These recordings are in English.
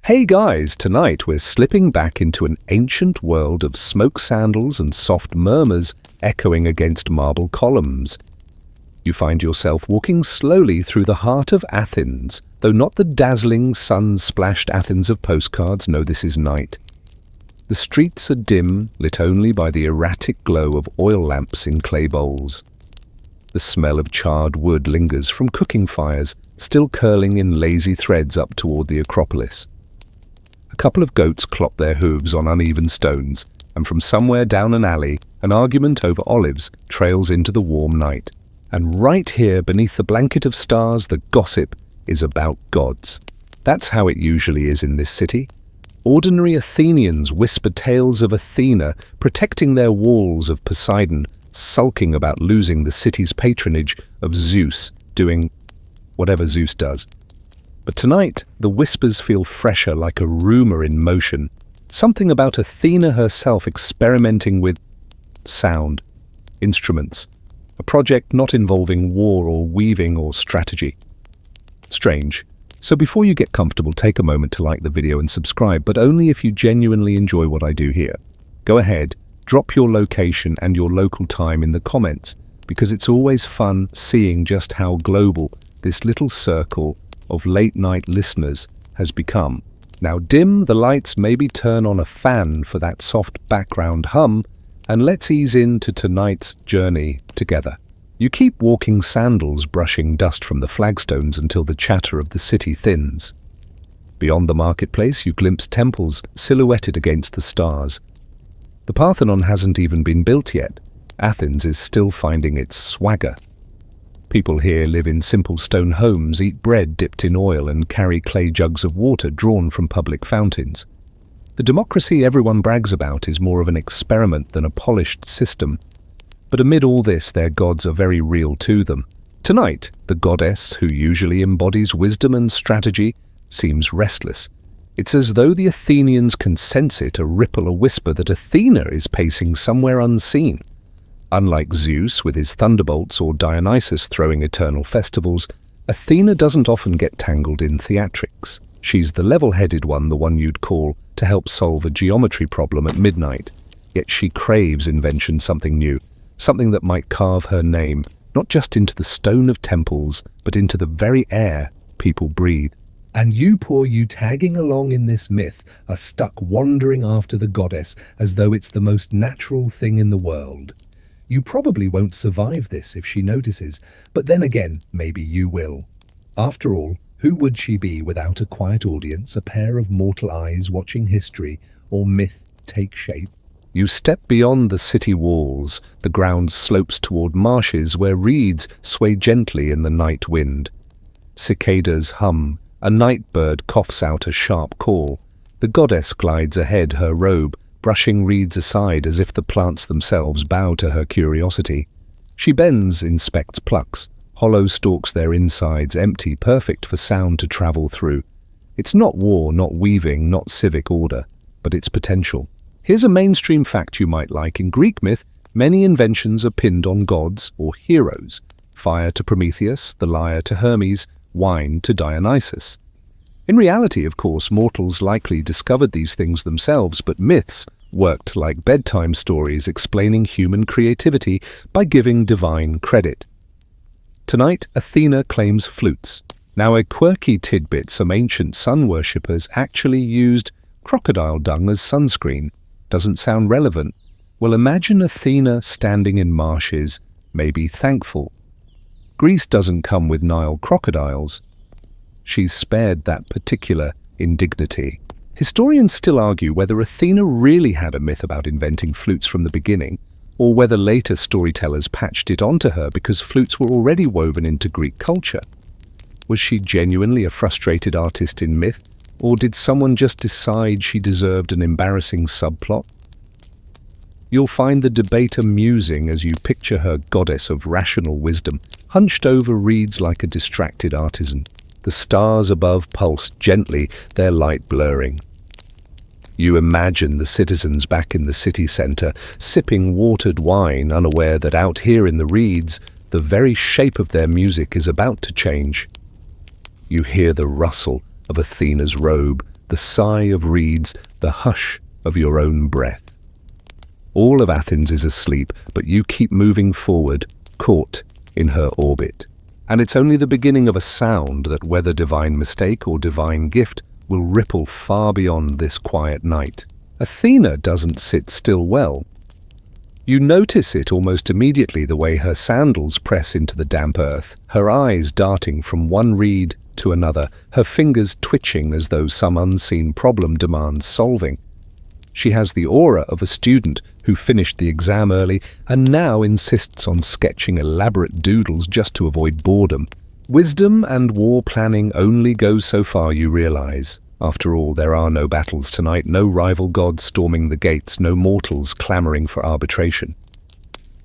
Hey guys, tonight we're slipping back into an ancient world of smoke sandals and soft murmurs echoing against marble columns. You find yourself walking slowly through the heart of Athens, though not the dazzling, sun-splashed Athens of postcards. No, this is night. The streets are dim, lit only by the erratic glow of oil lamps in clay bowls. The smell of charred wood lingers from cooking fires, still curling in lazy threads up toward the Acropolis. A couple of goats clop their hooves on uneven stones, and from somewhere down an alley, an argument over olives trails into the warm night. And right here, beneath the blanket of stars, the gossip is about gods. That's how it usually is in this city. Ordinary Athenians whisper tales of Athena protecting their walls, of Poseidon sulking about losing the city's patronage, of Zeus doing whatever Zeus does. But tonight, the whispers feel fresher, like a rumor in motion. Something about Athena herself experimenting with sound, instruments, a project not involving war or weaving or strategy. Strange. So before you get comfortable, take a moment to like the video and subscribe, but only if you genuinely enjoy what I do here. Go ahead, drop your location and your local time in the comments, because it's always fun seeing just how global this little circle of late-night listeners has become. Now dim the lights, maybe turn on a fan for that soft background hum, and let's ease into tonight's journey together. You keep walking sandals, brushing dust from the flagstones until the chatter of the city thins. Beyond the marketplace, you glimpse temples silhouetted against the stars. The Parthenon hasn't even been built yet. Athens is still finding its swagger. People here live in simple stone homes, eat bread dipped in oil, and carry clay jugs of water drawn from public fountains. The democracy everyone brags about is more of an experiment than a polished system. But amid all this, their gods are very real to them. Tonight, the goddess, who usually embodies wisdom and strategy, seems restless. It's as though the Athenians can sense it, a ripple, a whisper, that Athena is pacing somewhere unseen. Unlike Zeus with his thunderbolts or Dionysus throwing eternal festivals, Athena doesn't often get tangled in theatrics. She's the level-headed one, the one you'd call to help solve a geometry problem at midnight. Yet she craves invention, something new, something that might carve her name, not just into the stone of temples, but into the very air people breathe. And you tagging along in this myth are stuck wandering after the goddess as though it's the most natural thing in the world. You probably won't survive this if she notices, but then again, maybe you will. After all, who would she be without a quiet audience, a pair of mortal eyes watching history or myth take shape? You step beyond the city walls. The ground slopes toward marshes where reeds sway gently in the night wind. Cicadas hum. A night bird coughs out a sharp call. The goddess glides ahead, her robe brushing reeds aside as if the plants themselves bow to her curiosity. She bends, inspects, plucks. Hollow stalks, their insides empty, perfect for sound to travel through. It's not war, not weaving, not civic order, but its potential. Here's a mainstream fact you might like. In Greek myth, many inventions are pinned on gods or heroes. Fire to Prometheus, the lyre to Hermes, wine to Dionysus. In reality, of course, mortals likely discovered these things themselves, but myths worked like bedtime stories, explaining human creativity by giving divine credit. Tonight, Athena claims flutes. Now, a quirky tidbit: some ancient sun worshippers actually used crocodile dung as sunscreen. Doesn't sound relevant? Well, imagine Athena standing in marshes, maybe thankful. Greece doesn't come with Nile crocodiles. She's spared that particular indignity. Historians still argue whether Athena really had a myth about inventing flutes from the beginning, or whether later storytellers patched it onto her because flutes were already woven into Greek culture. Was she genuinely a frustrated artist in myth, or did someone just decide she deserved an embarrassing subplot? You'll find the debate amusing as you picture her goddess of rational wisdom, hunched over reeds like a distracted artisan. The stars above pulse gently, their light blurring. You imagine the citizens back in the city centre, sipping watered wine, unaware that out here in the reeds, the very shape of their music is about to change. You hear the rustle of Athena's robe, the sigh of reeds, the hush of your own breath. All of Athens is asleep, but you keep moving forward, caught in her orbit. And it's only the beginning of a sound that, whether divine mistake or divine gift, will ripple far beyond this quiet night. Athena doesn't sit still well. You notice it almost immediately, the way her sandals press into the damp earth, her eyes darting from one reed to another, her fingers twitching as though some unseen problem demands solving. She has the aura of a student who finished the exam early and now insists on sketching elaborate doodles just to avoid boredom. Wisdom and war planning only goes so far, you realize. After all, there are no battles tonight, no rival gods storming the gates, no mortals clamoring for arbitration.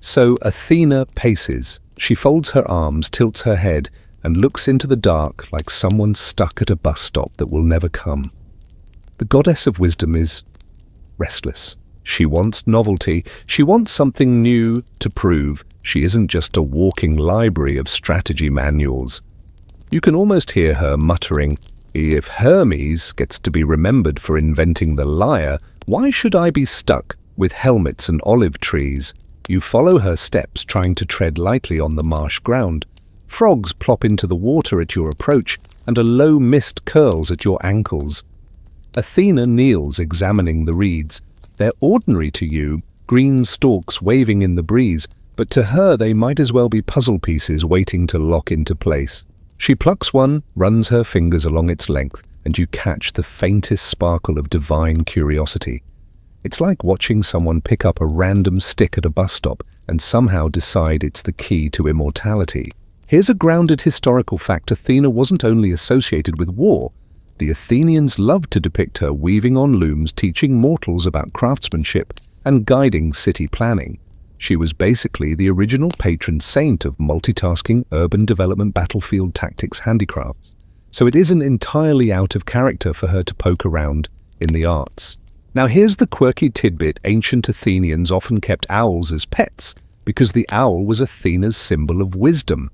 So Athena paces. She folds her arms, tilts her head, and looks into the dark like someone stuck at a bus stop that will never come. The goddess of wisdom is restless. She wants novelty. She wants something new to prove. She isn't just a walking library of strategy manuals. You can almost hear her muttering, "If Hermes gets to be remembered for inventing the lyre, why should I be stuck with helmets and olive trees?" You follow her steps, trying to tread lightly on the marsh ground. Frogs plop into the water at your approach, and a low mist curls at your ankles. Athena kneels, examining the reeds. They're ordinary to you, green stalks waving in the breeze, but to her they might as well be puzzle pieces waiting to lock into place. She plucks one, runs her fingers along its length, and you catch the faintest sparkle of divine curiosity. It's like watching someone pick up a random stick at a bus stop and somehow decide it's the key to immortality. Here's a grounded historical fact: Athena wasn't only associated with war. The Athenians loved to depict her weaving on looms, teaching mortals about craftsmanship and guiding city planning. She was basically the original patron saint of multitasking urban development battlefield tactics handicrafts. So it isn't entirely out of character for her to poke around in the arts. Now here's the quirky tidbit: ancient Athenians often kept owls as pets because the owl was Athena's symbol of wisdom.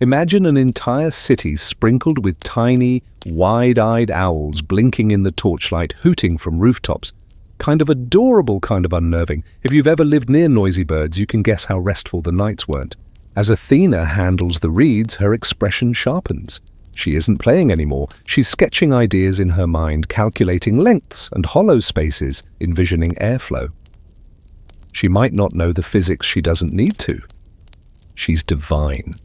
Imagine an entire city sprinkled with tiny, wide-eyed owls blinking in the torchlight, hooting from rooftops. Kind of adorable, kind of unnerving. If you've ever lived near noisy birds, you can guess how restful the nights weren't. As Athena handles the reeds, her expression sharpens. She isn't playing anymore. She's sketching ideas in her mind, calculating lengths and hollow spaces, envisioning airflow. She might not know the physics, she doesn't need to. She's divine.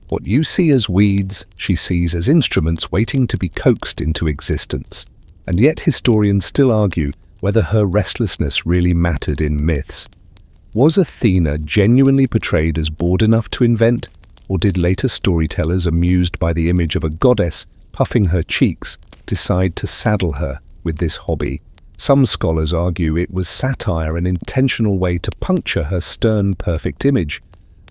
What you see as weeds, she sees as instruments waiting to be coaxed into existence. And yet historians still argue whether her restlessness really mattered in myths. Was Athena genuinely portrayed as bored enough to invent, or did later storytellers, amused by the image of a goddess puffing her cheeks, decide to saddle her with this hobby? Some scholars argue it was satire, an intentional way to puncture her stern, perfect image.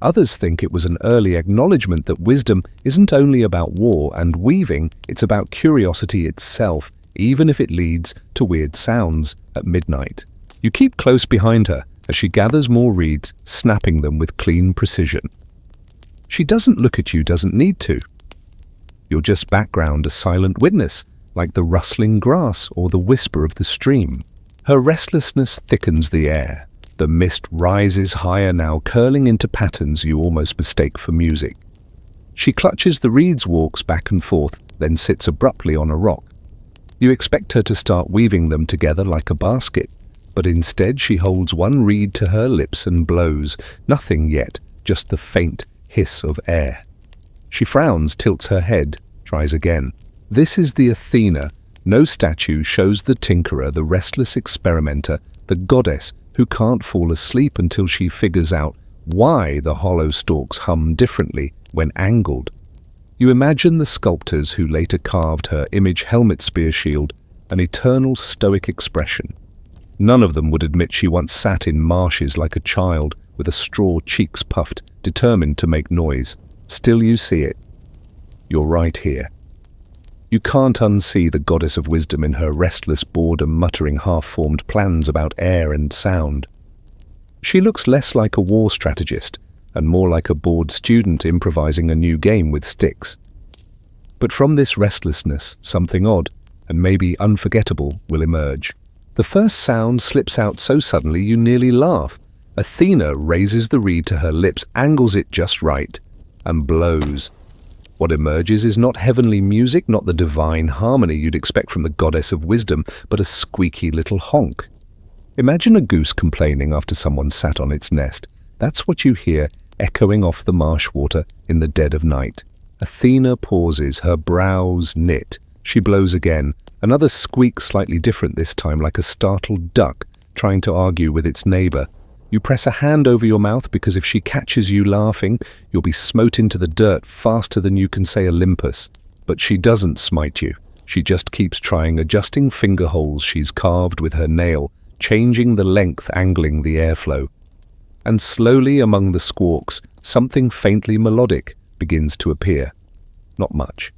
Others think it was an early acknowledgement that wisdom isn't only about war and weaving, it's about curiosity itself, even if it leads to weird sounds at midnight. You keep close behind her as she gathers more reeds, snapping them with clean precision. She doesn't look at you, doesn't need to. You're just background, a silent witness, like the rustling grass or the whisper of the stream. Her restlessness thickens the air. The mist rises higher now, curling into patterns you almost mistake for music. She clutches the reeds, walks back and forth, then sits abruptly on a rock. You expect her to start weaving them together like a basket, but instead she holds one reed to her lips and blows. Nothing yet, just the faint hiss of air. She frowns, tilts her head, tries again. This is the Athena. No statue shows the tinkerer, the restless experimenter, the goddess who can't fall asleep until she figures out why the hollow stalks hum differently when angled. You imagine the sculptors who later carved her image, helmet, spear, shield, an eternal stoic expression. None of them would admit she once sat in marshes like a child, with a straw, cheeks puffed, determined to make noise. Still you see it. You're right here. You can't unsee the goddess of wisdom in her restless boredom, muttering half-formed plans about air and sound. She looks less like a war strategist and more like a bored student improvising a new game with sticks. But from this restlessness, something odd, and maybe unforgettable, will emerge. The first sound slips out so suddenly you nearly laugh. Athena raises the reed to her lips, angles it just right, and blows. What emerges is not heavenly music, not the divine harmony you'd expect from the goddess of wisdom, but a squeaky little honk. Imagine a goose complaining after someone sat on its nest. That's what you hear echoing off the marsh water in the dead of night. Athena pauses, her brows knit. She blows again. Another squeak, slightly different this time, like a startled duck trying to argue with its neighbor. You press a hand over your mouth because if she catches you laughing, you'll be smote into the dirt faster than you can say Olympus. But she doesn't smite you. She just keeps trying, adjusting finger holes she's carved with her nail, changing the length, angling the airflow. And slowly among the squawks, something faintly melodic begins to appear. Not much.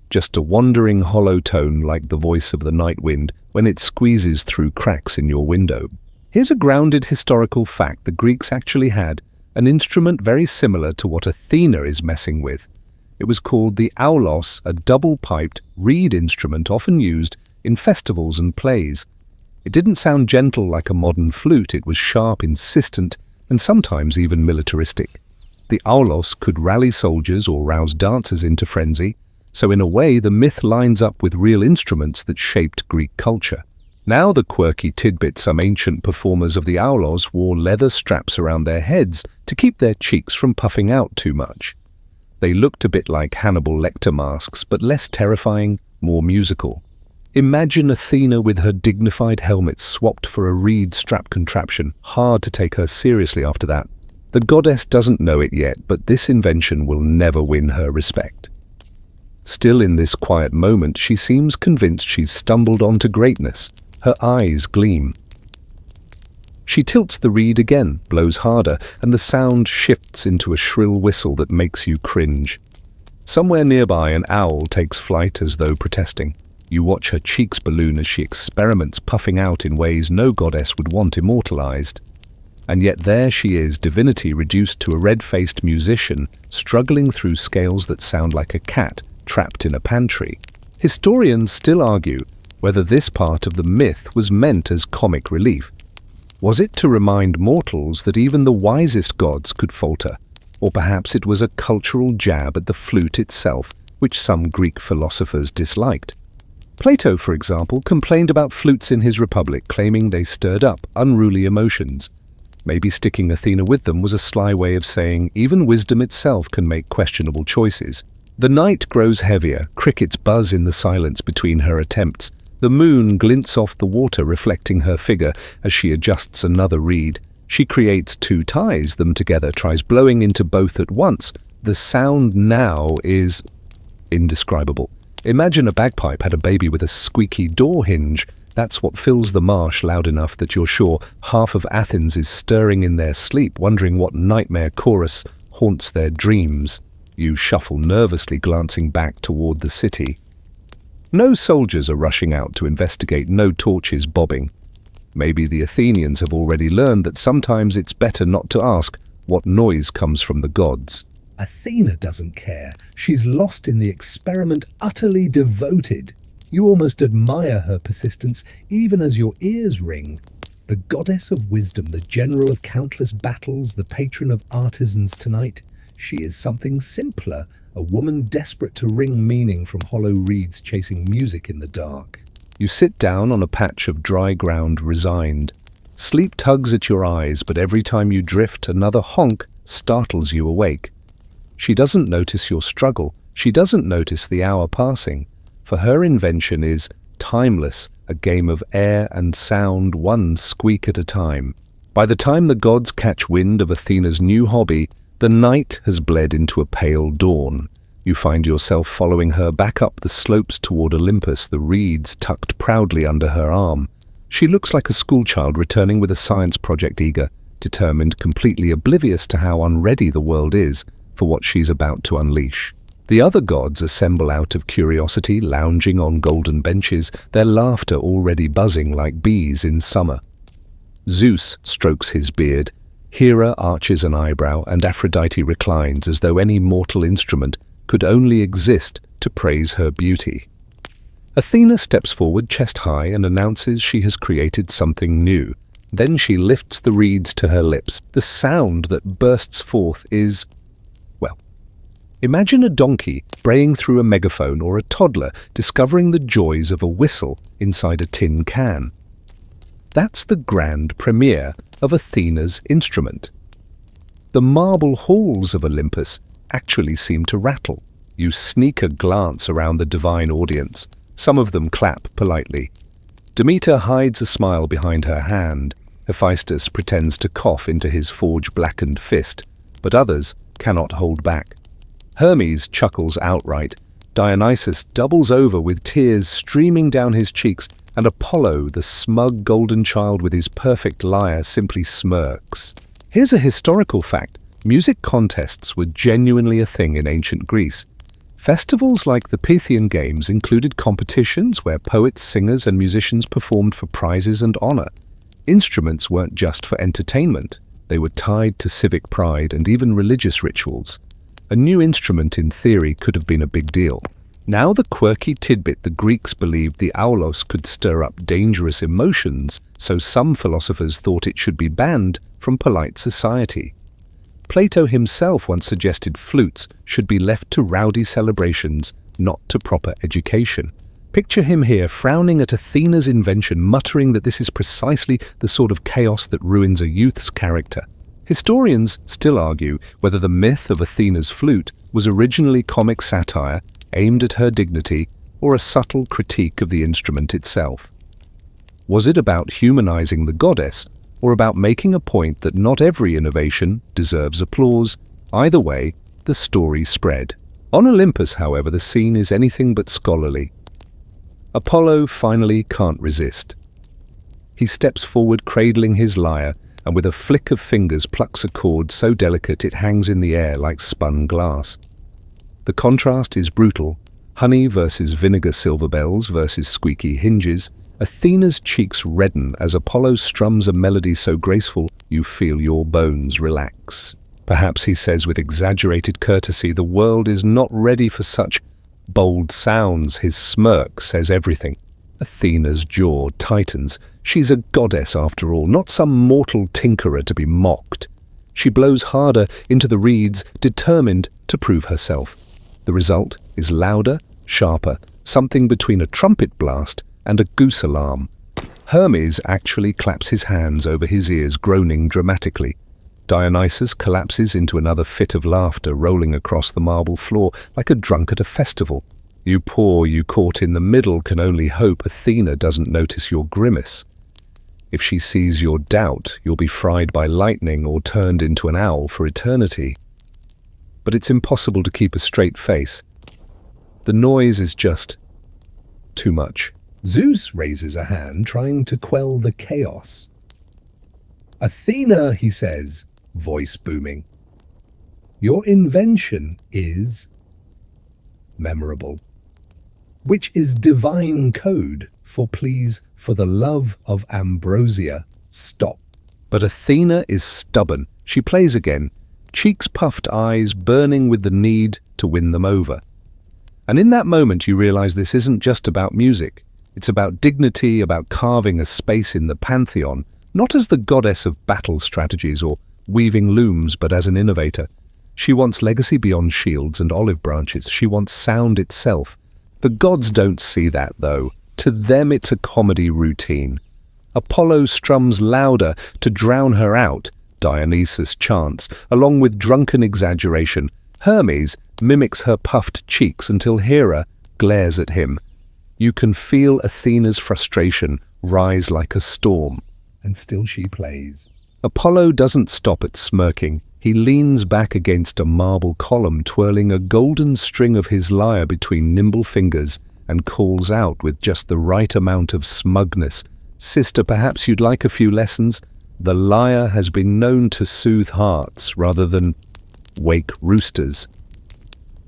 Just a wandering hollow tone like the voice of the night wind when it squeezes through cracks in your window. Here's a grounded historical fact. The Greeks actually had an instrument very similar to what Athena is messing with. It was called the aulos, a double-piped reed instrument often used in festivals and plays. It didn't sound gentle like a modern flute. It was sharp, insistent, and sometimes even militaristic. The aulos could rally soldiers or rouse dancers into frenzy, so in a way the myth lines up with real instruments that shaped Greek culture. Now the quirky tidbit: some ancient performers of the aulos wore leather straps around their heads to keep their cheeks from puffing out too much. They looked a bit like Hannibal Lecter masks, but less terrifying, more musical. Imagine Athena with her dignified helmet swapped for a reed strap contraption. Hard to take her seriously after that. The goddess doesn't know it yet, but this invention will never win her respect. Still, in this quiet moment, she seems convinced she's stumbled onto greatness. Her eyes gleam. She tilts the reed again, blows harder, and the sound shifts into a shrill whistle that makes you cringe. Somewhere nearby, an owl takes flight as though protesting. You watch her cheeks balloon as she experiments, puffing out in ways no goddess would want immortalized. And yet there she is, divinity reduced to a red-faced musician, struggling through scales that sound like a cat trapped in a pantry. Historians still argue whether this part of the myth was meant as comic relief. Was it to remind mortals that even the wisest gods could falter? Or perhaps it was a cultural jab at the flute itself, which some Greek philosophers disliked. Plato, for example, complained about flutes in his Republic, claiming they stirred up unruly emotions. Maybe sticking Athena with them was a sly way of saying even wisdom itself can make questionable choices. The night grows heavier, crickets buzz in the silence between her attempts. The moon glints off the water, reflecting her figure as she adjusts another reed. She creates two, ties them together, tries blowing into both at once. The sound now is indescribable. Imagine a bagpipe had a baby with a squeaky door hinge. That's what fills the marsh loud enough that you're sure half of Athens is stirring in their sleep, wondering what nightmare chorus haunts their dreams. You shuffle nervously, glancing back toward the city. No soldiers are rushing out to investigate, no torches bobbing. Maybe the Athenians have already learned that sometimes it's better not to ask what noise comes from the gods. Athena doesn't care. She's lost in the experiment, utterly devoted. You almost admire her persistence, even as your ears ring. The goddess of wisdom, the general of countless battles, the patron of artisans tonight. She is something simpler, a woman desperate to wring meaning from hollow reeds chasing music in the dark. You sit down on a patch of dry ground, resigned. Sleep tugs at your eyes, but every time you drift, another honk startles you awake. She doesn't notice your struggle. She doesn't notice the hour passing. For her invention is timeless, a game of air and sound, one squeak at a time. By the time the gods catch wind of Athena's new hobby, the night has bled into a pale dawn. You find yourself following her back up the slopes toward Olympus, the reeds tucked proudly under her arm. She looks like a schoolchild returning with a science project, eager, determined, completely oblivious to how unready the world is for what she's about to unleash. The other gods assemble out of curiosity, lounging on golden benches, their laughter already buzzing like bees in summer. Zeus strokes his beard, Hera arches an eyebrow, and Aphrodite reclines as though any mortal instrument could only exist to praise her beauty. Athena steps forward chest high and announces she has created something new. Then she lifts the reeds to her lips. The sound that bursts forth is, well, imagine a donkey braying through a megaphone or a toddler discovering the joys of a whistle inside a tin can. That's the grand premiere of Athena's instrument. The marble halls of Olympus actually seem to rattle. You sneak a glance around the divine audience. Some of them clap politely. Demeter hides a smile behind her hand. Hephaestus pretends to cough into his forge-blackened fist, but others cannot hold back. Hermes chuckles outright. Dionysus doubles over with tears streaming down his cheeks, and Apollo, the smug golden child with his perfect lyre, simply smirks. Here's a historical fact. Music contests were genuinely a thing in ancient Greece. Festivals like the Pythian Games included competitions where poets, singers, and musicians performed for prizes and honor. Instruments weren't just for entertainment. They were tied to civic pride and even religious rituals. A new instrument, in theory, could have been a big deal. Now the quirky tidbit: the Greeks believed the aulos could stir up dangerous emotions, so some philosophers thought it should be banned from polite society. Plato himself once suggested flutes should be left to rowdy celebrations, not to proper education. Picture him here, frowning at Athena's invention, muttering that this is precisely the sort of chaos that ruins a youth's character. Historians still argue whether the myth of Athena's flute was originally comic satire aimed at her dignity or a subtle critique of the instrument itself. Was it about humanizing the goddess, or about making a point that not every innovation deserves applause? Either way, the story spread. On Olympus, however, the scene is anything but scholarly. Apollo finally can't resist. He steps forward cradling his lyre, and with a flick of fingers plucks a chord so delicate it hangs in the air like spun glass. The contrast is brutal. Honey versus vinegar silver bells versus squeaky hinges. Athena's cheeks redden as Apollo strums a melody so graceful you feel your bones relax. Perhaps he says with exaggerated courtesy, the world is not ready for such bold sounds. His smirk says everything. Athena's jaw tightens. She's a goddess after all, not some mortal tinkerer to be mocked. She blows harder into the reeds, determined to prove herself. The result is louder, sharper, something between a trumpet blast and a goose alarm. Hermes actually claps his hands over his ears, groaning dramatically. Dionysus collapses into another fit of laughter, rolling across the marble floor like a drunk at a festival. You poor, you caught in the middle, can only hope Athena doesn't notice your grimace. If she sees your doubt, you'll be fried by lightning or turned into an owl for eternity. But it's impossible to keep a straight face. The noise is just too much. Zeus raises a hand, trying to quell the chaos. "Athena," he says, voice booming, "your invention is memorable, which is divine code for please, for the love of ambrosia, stop." But Athena is stubborn. She plays again, cheeks puffed, eyes burning with the need to win them over. And in that moment you realize this isn't just about music. It's about dignity, about carving a space in the pantheon, not as the goddess of battle strategies or weaving looms, but as an innovator. She wants legacy beyond shields and olive branches. She wants sound itself. The gods don't see that, though. To them it's a comedy routine. Apollo strums louder to drown her out. Dionysus chants, along with drunken exaggeration. Hermes mimics her puffed cheeks until Hera glares at him. You can feel Athena's frustration rise like a storm. And still she plays. Apollo doesn't stop at smirking. He leans back against a marble column, twirling a golden string of his lyre between nimble fingers, and calls out with just the right amount of smugness. "Sister, perhaps you'd like a few lessons? The lyre has been known to soothe hearts rather than wake roosters."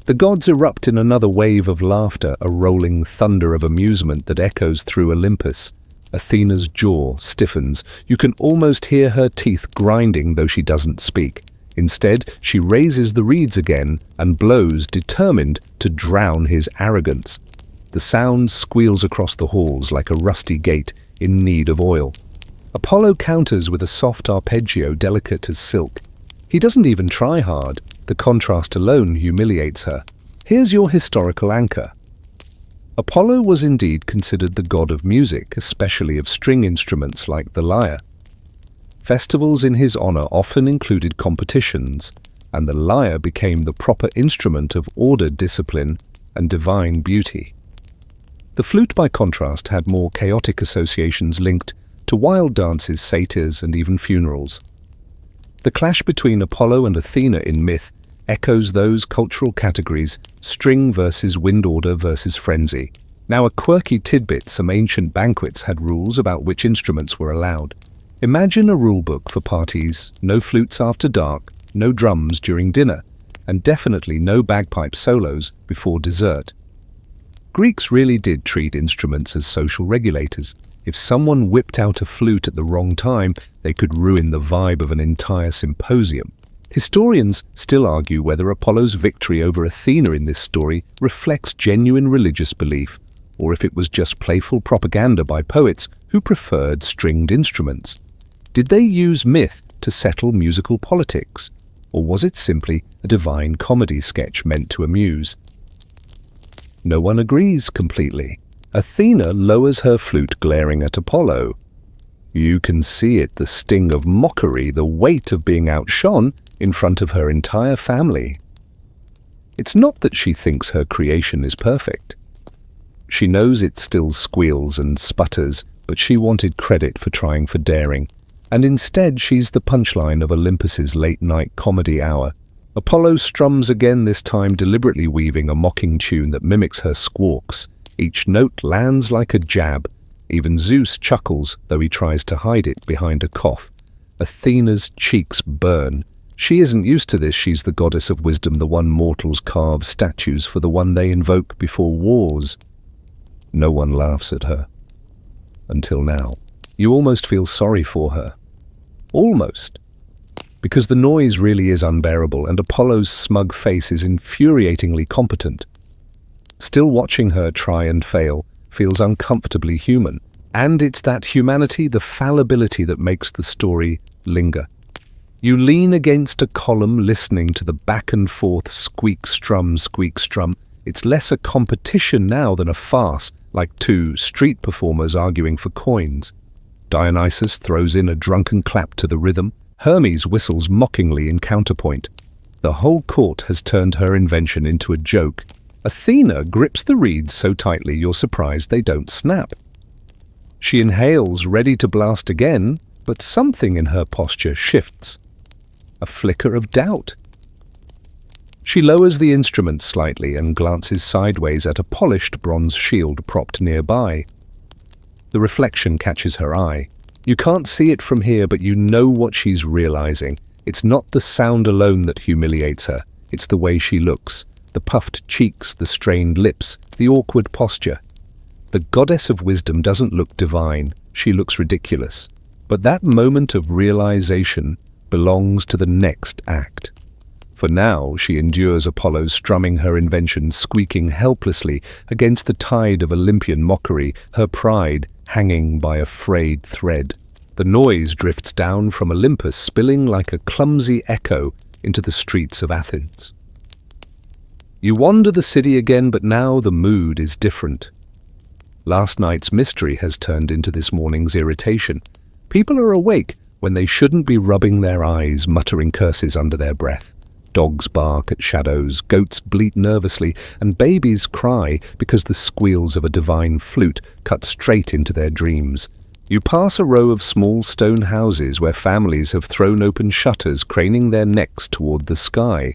The gods erupt in another wave of laughter, a rolling thunder of amusement that echoes through Olympus. Athena's jaw stiffens. You can almost hear her teeth grinding, though she doesn't speak. Instead, she raises the reeds again and blows, determined to drown his arrogance. The sound squeals across the halls like a rusty gate in need of oil. Apollo counters with a soft arpeggio delicate as silk. He doesn't even try hard. The contrast alone humiliates her. Here's your historical anchor. Apollo was indeed considered the god of music, especially of string instruments like the lyre. Festivals in his honor often included competitions, and the lyre became the proper instrument of ordered discipline and divine beauty. The flute, by contrast, had more chaotic associations linked to wild dances, satyrs, and even funerals. The clash between Apollo and Athena in myth echoes those cultural categories: string versus wind order versus frenzy. Now, a quirky tidbit: some ancient banquets had rules about which instruments were allowed. Imagine a rulebook for parties: no flutes after dark, no drums during dinner, and definitely no bagpipe solos before dessert. Greeks really did treat instruments as social regulators. If someone whipped out a flute at the wrong time, they could ruin the vibe of an entire symposium. Historians still argue whether Apollo's victory over Athena in this story reflects genuine religious belief, or if it was just playful propaganda by poets who preferred stringed instruments. Did they use myth to settle musical politics, or was it simply a divine comedy sketch meant to amuse? No one agrees completely. Athena lowers her flute, glaring at Apollo. You can see it, the sting of mockery, the weight of being outshone in front of her entire family. It's not that she thinks her creation is perfect. She knows it still squeals and sputters, but she wanted credit for trying, for daring. And instead she's the punchline of Olympus's late-night comedy hour. Apollo strums again, this time deliberately weaving a mocking tune that mimics her squawks. Each note lands like a jab. Even Zeus chuckles, though he tries to hide it behind a cough. Athena's cheeks burn. She isn't used to this. She's the goddess of wisdom, the one mortals carve statues for, the one they invoke before wars. No one laughs at her. Until now. You almost feel sorry for her. Almost. Because the noise really is unbearable, and Apollo's smug face is infuriatingly competent. Still, watching her try and fail feels uncomfortably human. And it's that humanity, the fallibility, that makes the story linger. You lean against a column listening to the back and forth squeak strum. It's less a competition now than a farce, like two street performers arguing for coins. Dionysus throws in a drunken clap to the rhythm. Hermes whistles mockingly in counterpoint. The whole court has turned her invention into a joke. Athena grips the reeds so tightly you're surprised they don't snap. She inhales, ready to blast again, but something in her posture shifts. A flicker of doubt. She lowers the instrument slightly and glances sideways at a polished bronze shield propped nearby. The reflection catches her eye. You can't see it from here, but you know what she's realizing. It's not the sound alone that humiliates her. It's the way she looks. The puffed cheeks, the strained lips, the awkward posture. The goddess of wisdom doesn't look divine. She looks ridiculous. But that moment of realization belongs to the next act. For now, she endures Apollo strumming her invention, squeaking helplessly against the tide of Olympian mockery, her pride hanging by a frayed thread. The noise drifts down from Olympus, spilling like a clumsy echo into the streets of Athens. You wander the city again, but now the mood is different. Last night's mystery has turned into this morning's irritation. People are awake when they shouldn't be rubbing their eyes, muttering curses under their breath. Dogs bark at shadows, goats bleat nervously, and babies cry because the squeals of a divine flute cut straight into their dreams. You pass a row of small stone houses where families have thrown open shutters, craning their necks toward the sky.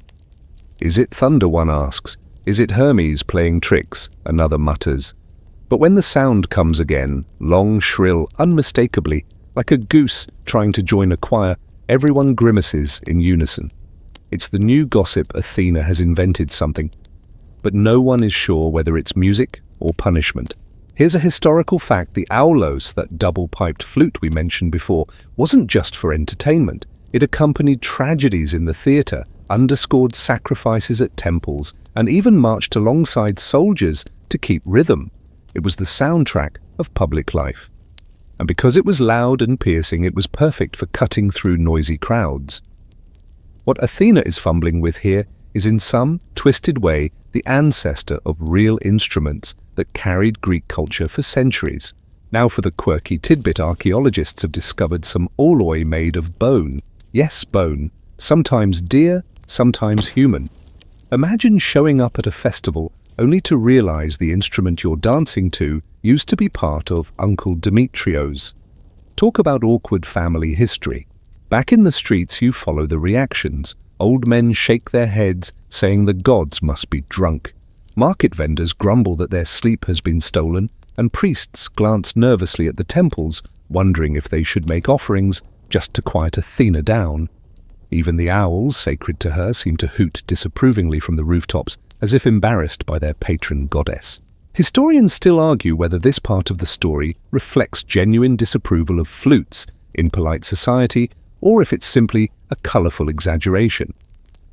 Is it thunder, one asks. Is it Hermes playing tricks? Another mutters. But when the sound comes again, long, shrill, unmistakably, like a goose trying to join a choir, everyone grimaces in unison. It's the new gossip. Athena has invented something, but no one is sure whether it's music or punishment. Here's a historical fact. The aulos, that double-piped flute we mentioned before, wasn't just for entertainment. It accompanied tragedies in the theatre, underscored sacrifices at temples, and even marched alongside soldiers to keep rhythm. It was the soundtrack of public life. And because it was loud and piercing, it was perfect for cutting through noisy crowds. What Athena is fumbling with here is in some twisted way the ancestor of real instruments that carried Greek culture for centuries. Now for the quirky tidbit, archaeologists have discovered some alloy made of bone. Yes, bone. Sometimes deer, sometimes human. Imagine showing up at a festival only to realize the instrument you're dancing to used to be part of Uncle Demetrios. Talk about awkward family history. Back in the streets, you follow the reactions. Old men shake their heads, saying the gods must be drunk. Market vendors grumble that their sleep has been stolen, and priests glance nervously at the temples, wondering if they should make offerings just to quiet Athena down. Even the owls, sacred to her, seem to hoot disapprovingly from the rooftops, as if embarrassed by their patron goddess. Historians still argue whether this part of the story reflects genuine disapproval of flutes in polite society, or if it's simply a colourful exaggeration.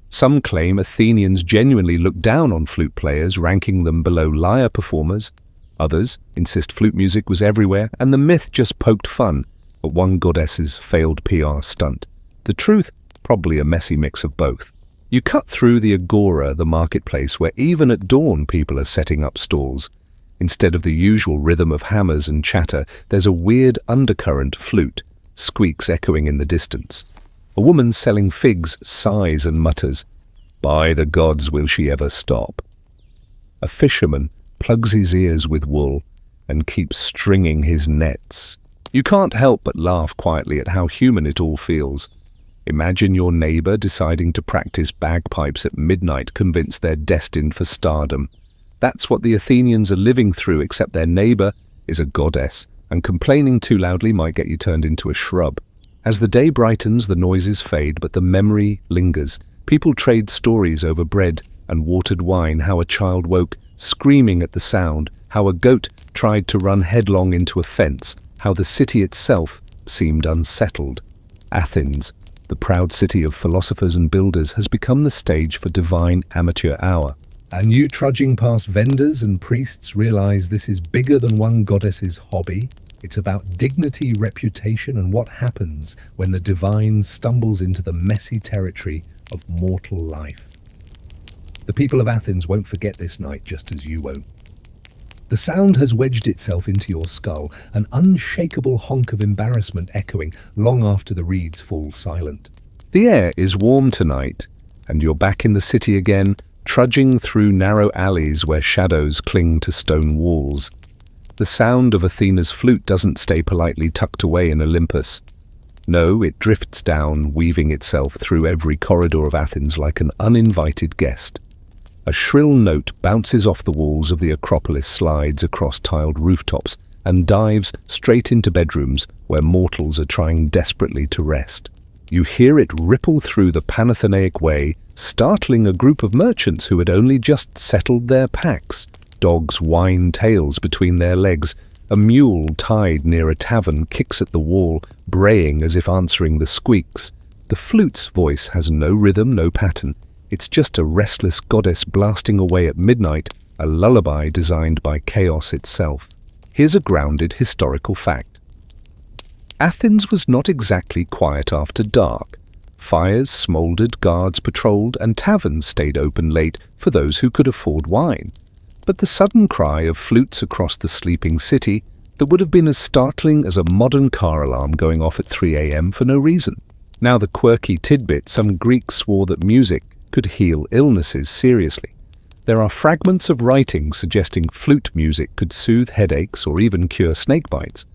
Some claim Athenians genuinely looked down on flute players, ranking them below lyre performers. Others insist flute music was everywhere, and the myth just poked fun at one goddess's failed PR stunt. The truth, probably a messy mix of both. You cut through the agora, the marketplace, where even at dawn people are setting up stalls. Instead of the usual rhythm of hammers and chatter, there's a weird undercurrent flute, squeaks echoing in the distance. A woman selling figs sighs and mutters, "By the gods, will she ever stop?" A fisherman plugs his ears with wool and keeps stringing his nets. You can't help but laugh quietly at how human it all feels. Imagine your neighbor deciding to practice bagpipes at midnight, convinced they're destined for stardom. That's what the Athenians are living through, except their neighbor is a goddess, and complaining too loudly might get you turned into a shrub. As the day brightens, the noises fade, but the memory lingers. People trade stories over bread and watered wine, how a child woke screaming at the sound, how a goat tried to run headlong into a fence, how the city itself seemed unsettled. Athens, the proud city of philosophers and builders, has become the stage for divine amateur hour. And you trudging past vendors and priests realize this is bigger than one goddess's hobby. It's about dignity, reputation, and what happens when the divine stumbles into the messy territory of mortal life. The people of Athens won't forget this night, just as you won't. The sound has wedged itself into your skull, an unshakable honk of embarrassment echoing long after the reeds fall silent. The air is warm tonight, and you're back in the city again, trudging through narrow alleys where shadows cling to stone walls. The sound of Athena's flute doesn't stay politely tucked away in Olympus. No, it drifts down, weaving itself through every corridor of Athens like an uninvited guest. A shrill note bounces off the walls of the Acropolis, slides across tiled rooftops, and dives straight into bedrooms where mortals are trying desperately to rest. You hear it ripple through the Panathenaic Way, startling a group of merchants who had only just settled their packs. Dogs whine tails between their legs. A mule tied near a tavern kicks at the wall, braying as if answering the squeaks. The flute's voice has no rhythm, no pattern. It's just a restless goddess blasting away at midnight, a lullaby designed by chaos itself. Here's a grounded historical fact. Athens was not exactly quiet after dark. Fires smouldered, guards patrolled, and taverns stayed open late for those who could afford wine. But the sudden cry of flutes across the sleeping city that would have been as startling as a modern car alarm going off at 3 a.m. for no reason. Now the quirky tidbit, some Greeks swore that music could heal illnesses seriously. There are fragments of writing suggesting flute music could soothe headaches or even cure snake bites.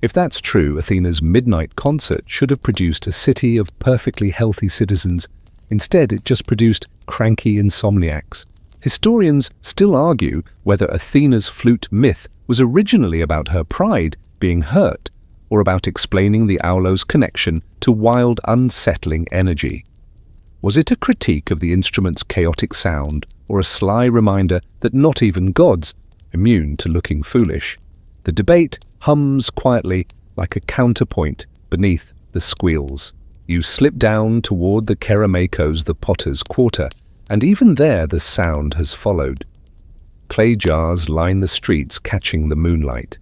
If that's true, Athena's midnight concert should have produced a city of perfectly healthy citizens. Instead, it just produced cranky insomniacs. Historians still argue whether Athena's flute myth was originally about her pride being hurt, or about explaining the aulos' connection to wild, unsettling energy. Was it a critique of the instrument's chaotic sound, or a sly reminder that not even gods are immune to looking foolish? The debate hums quietly like a counterpoint beneath the squeals. You slip down toward the Kerameikos, the potter's quarter, and even there the sound has followed. Clay jars line the streets, catching the moonlight.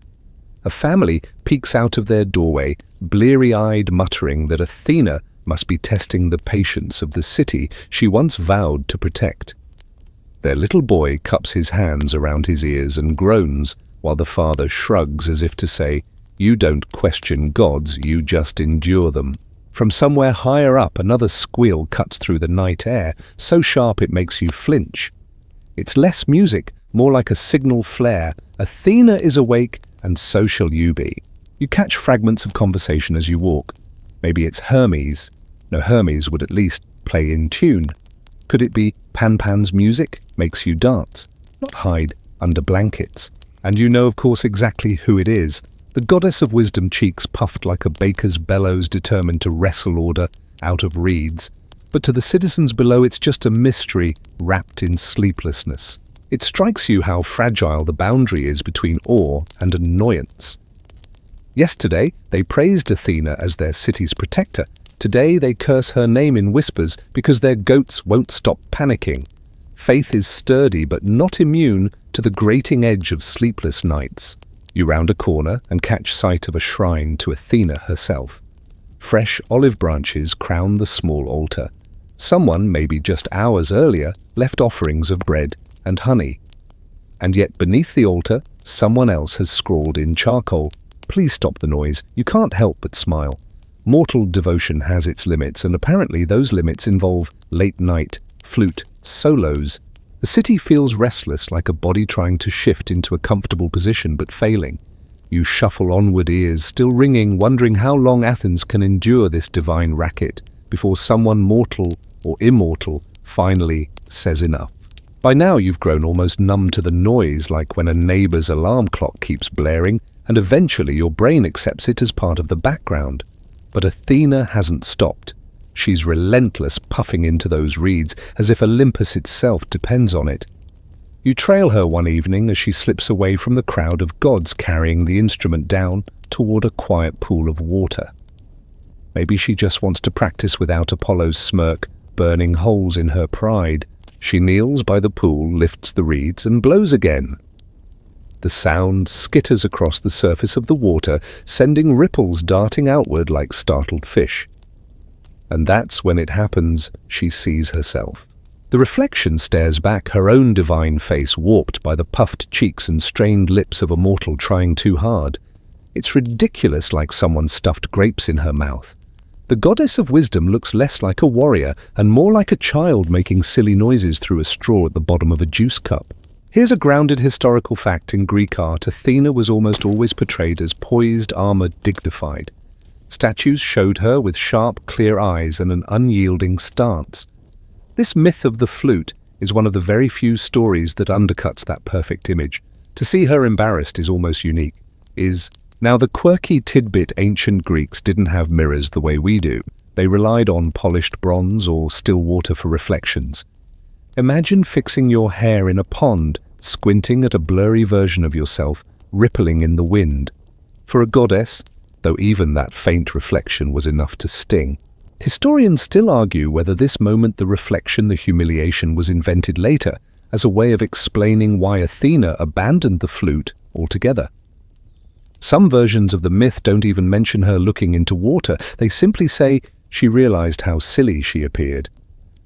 A family peeks out of their doorway, bleary-eyed, muttering that Athena must be testing the patience of the city she once vowed to protect. Their little boy cups his hands around his ears and groans, while the father shrugs as if to say, "You don't question gods, you just endure them." From somewhere higher up, another squeal cuts through the night air, so sharp it makes you flinch. It's less music, more like a signal flare. Athena is awake, and so shall you be. You catch fragments of conversation as you walk. Maybe it's Hermes. No, Hermes would at least play in tune. Could it be Pan-Pan's music makes you dance, not hide under blankets? And you know, of course, exactly who it is. The goddess of wisdom, cheeks puffed like a baker's bellows, determined to wrestle order out of reeds. But to the citizens below, it's just a mystery wrapped in sleeplessness. It strikes you how fragile the boundary is between awe and annoyance. Yesterday, they praised Athena as their city's protector. Today, they curse her name in whispers because their goats won't stop panicking. Faith is sturdy but not immune to the grating edge of sleepless nights. You round a corner and catch sight of a shrine to Athena herself. Fresh olive branches crown the small altar. Someone, maybe just hours earlier, left offerings of bread and honey. And yet beneath the altar, someone else has scrawled in charcoal, "Please stop the noise." You can't help but smile. Mortal devotion has its limits, and apparently those limits involve late-night flute solos. The city feels restless, like a body trying to shift into a comfortable position but failing. You shuffle onward, ears still ringing, wondering how long Athens can endure this divine racket before someone mortal or immortal finally says enough. By now you've grown almost numb to the noise, like when a neighbor's alarm clock keeps blaring, and eventually your brain accepts it as part of the background. But Athena hasn't stopped. She's relentless, puffing into those reeds as if Olympus itself depends on it. You trail her one evening as she slips away from the crowd of gods, carrying the instrument down toward a quiet pool of water. Maybe she just wants to practice without Apollo's smirk burning holes in her pride. She kneels by the pool, lifts the reeds, and blows again. The sound skitters across the surface of the water, sending ripples darting outward like startled fish. And that's when it happens. She sees herself. The reflection stares back, her own divine face warped by the puffed cheeks and strained lips of a mortal trying too hard. It's ridiculous, like someone stuffed grapes in her mouth. The goddess of wisdom looks less like a warrior and more like a child making silly noises through a straw at the bottom of a juice cup. Here's a grounded historical fact. In Greek art, Athena was almost always portrayed as poised, armored, dignified. Statues showed her with sharp, clear eyes and an unyielding stance. This myth of the flute is one of the very few stories that undercuts that perfect image. To see her embarrassed is almost unique. Now, the quirky tidbit: ancient Greeks didn't have mirrors the way we do. They relied on polished bronze or still water for reflections. Imagine fixing your hair in a pond, squinting at a blurry version of yourself, rippling in the wind. For a goddess, though, even that faint reflection was enough to sting. Historians still argue whether this moment, the reflection, the humiliation, was invented later as a way of explaining why Athena abandoned the flute altogether. Some versions of the myth don't even mention her looking into water. They simply say she realized how silly she appeared.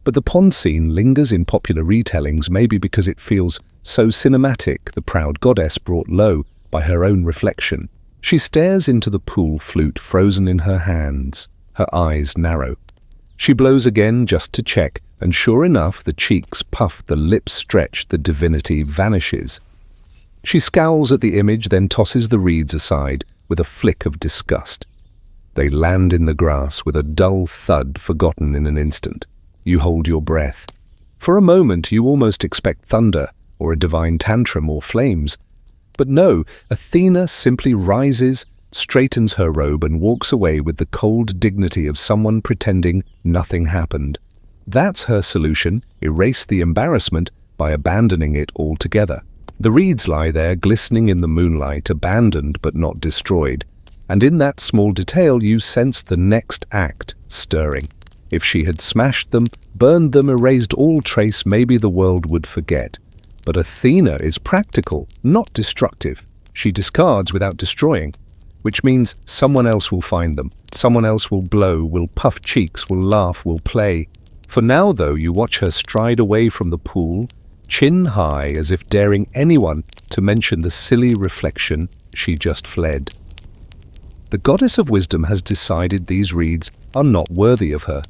But the pond scene lingers in popular retellings, maybe because it feels so cinematic, the proud goddess brought low by her own reflection. She stares into the pool, flute frozen in her hands, her eyes narrow. She blows again just to check, and sure enough, the cheeks puff, the lips stretch, the divinity vanishes. She scowls at the image, then tosses the reeds aside with a flick of disgust. They land in the grass with a dull thud, forgotten in an instant. You hold your breath. For a moment, you almost expect thunder or a divine tantrum or flames. But no, Athena simply rises, straightens her robe, and walks away with the cold dignity of someone pretending nothing happened. That's her solution: erase the embarrassment by abandoning it altogether. The reeds lie there, glistening in the moonlight, abandoned but not destroyed. And in that small detail, you sense the next act stirring. If she had smashed them, burned them, erased all trace, maybe the world would forget. But Athena is practical, not destructive. She discards without destroying, which means someone else will find them. Someone else will blow, will puff cheeks, will laugh, will play. For now, though, you watch her stride away from the pool, chin high as if daring anyone to mention the silly reflection she just fled. The goddess of wisdom has decided these reeds are not worthy of her.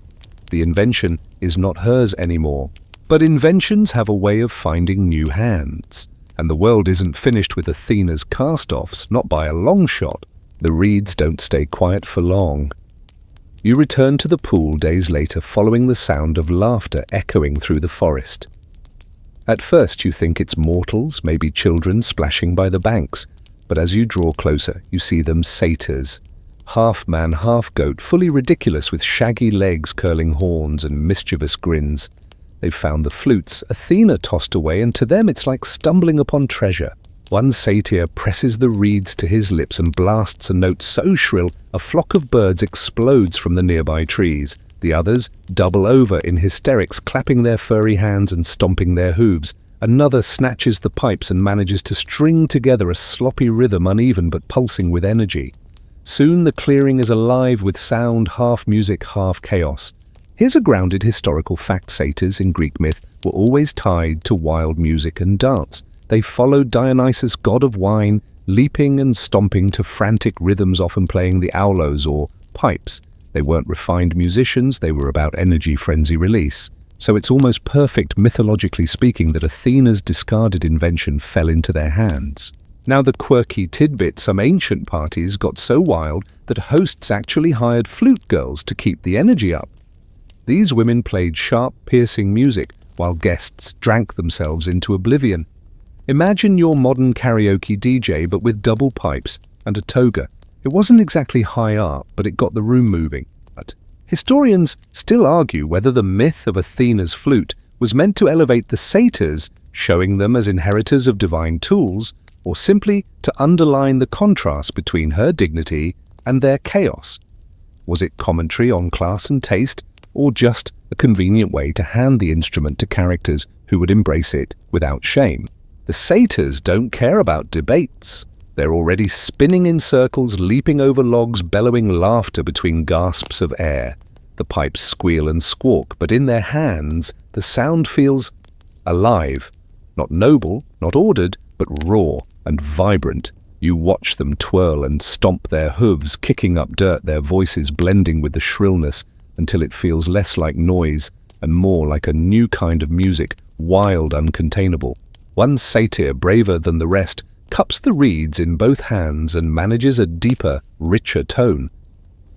The invention is not hers anymore. But inventions have a way of finding new hands. And the world isn't finished with Athena's cast-offs, not by a long shot. The reeds don't stay quiet for long. You return to the pool days later following the sound of laughter echoing through the forest. At first you think it's mortals, maybe children splashing by the banks, but as you draw closer you see them satyrs. Half man, half goat, fully ridiculous with shaggy legs, curling horns and mischievous grins. They've found the flutes Athena tossed away, and to them it's like stumbling upon treasure. One satyr presses the reeds to his lips and blasts a note so shrill a flock of birds explodes from the nearby trees. The others double over in hysterics, clapping their furry hands and stomping their hooves. Another snatches the pipes and manages to string together a sloppy rhythm, uneven but pulsing with energy. Soon the clearing is alive with sound, half music, half chaos. Here's a grounded historical fact. Satyrs in Greek myth were always tied to wild music and dance. They followed Dionysus, god of wine, leaping and stomping to frantic rhythms, often playing the aulos or pipes. They weren't refined musicians, they were about energy frenzy release. So it's almost perfect, mythologically speaking, that Athena's discarded invention fell into their hands. Now the quirky tidbit, some ancient parties got so wild that hosts actually hired flute girls to keep the energy up. These women played sharp, piercing music while guests drank themselves into oblivion. Imagine your modern karaoke DJ but with double pipes and a toga. It wasn't exactly high art, but it got the room moving. But historians still argue whether the myth of Athena's flute was meant to elevate the satyrs, showing them as inheritors of divine tools, or simply to underline the contrast between her dignity and their chaos. Was it commentary on class and taste, or just a convenient way to hand the instrument to characters who would embrace it without shame? The satyrs don't care about debates. They're already spinning in circles, leaping over logs, bellowing laughter between gasps of air. The pipes squeal and squawk, but in their hands the sound feels alive. Not noble, not ordered, but raw and vibrant. You watch them twirl and stomp their hooves, kicking up dirt, their voices blending with the shrillness, until it feels less like noise and more like a new kind of music, wild, uncontainable. One satyr, braver than the rest, cups the reeds in both hands and manages a deeper, richer tone.